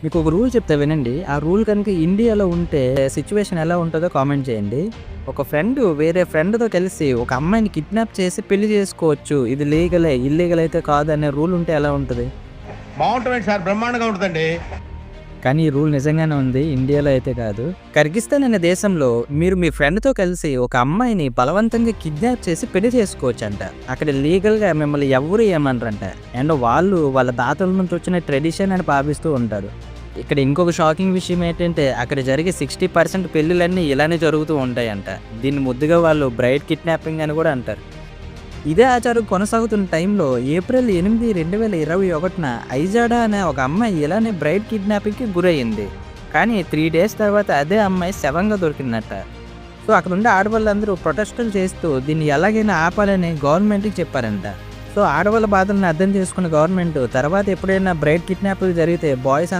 మీకు ఒక రూల్ చెప్తా వినండి. ఆ రూల్ కనుక ఇండియాలో ఉంటే సిట్యుయేషన్ ఎలా ఉంటదో కామెంట్ చేయండి. ఒక ఫ్రెండ్ వేరే ఫ్రెండ్‌తో కలిసి ఒక అమ్మాయిని కిడ్నాప్ చేసి పెళ్లి చేసుకోవచ్చు. ఇది లీగలే, ఇల్లీగల్ అయితే కాదనే రూల్ ఉంటే ఎలా ఉంటది? బావుంటమేంటి సార్ బ్రహ్మాండంగా ఉంటదండి. కానీ ఈ రూల్ నిజంగానే ఉంది. ఇండియాలో అయితే కాదు. కర్గిస్తాన్ అనే దేశంలో మీరు మీ ఫ్రెండ్‌తో కలిసి ఒక అమ్మాయిని బలవంతంగా కిడ్నాప్ చేసి పెళ్లి చేసుకోవచ్చంట. అక్కడ లీగల్‌గా మిమ్మల్ని ఎవ్వరు ఏమనరంట. అండ్ వాళ్ళు వాళ్ళ తాతల నుంచి వచ్చిన ట్రెడిషన్ అని భావిస్తూ ఉంటారు. ఇక్కడ ఇంకొక షాకింగ్ విషయం ఏంటంటే అక్కడ జరిగే 60% పెళ్ళిళ్ళన్నీ ఇలానే జరుగుతూ ఉంటాయంట. దీన్ని ముద్దుగా వాళ్ళు బ్రైడ్ కిడ్నాపింగ్ అని కూడా అంటారు. ఇదే ఆచారం కొనసాగుతున్న టైంలో ఏప్రిల్ 8, 2021న ఐజాడా అనే ఒక అమ్మాయి ఇలానే బ్రైడ్ కిడ్నాపింగ్‌కి గురయ్యింది. కానీ 3 డేస్ తర్వాత అదే అమ్మాయి శవంగా దొరికిందట. సో అక్కడుండే ఆడవాళ్ళందరూ ప్రొటెస్టులు చేస్తూ దీన్ని ఎలాగైనా ఆపాలని గవర్నమెంట్‌కి చెప్పారంట. సో ఆడవాళ్ళ బాధలను అర్థం చేసుకున్న గవర్నమెంట్ తర్వాత ఎప్పుడైనా బ్రైడ్ కిడ్నాపులు జరిగితే బాయ్స్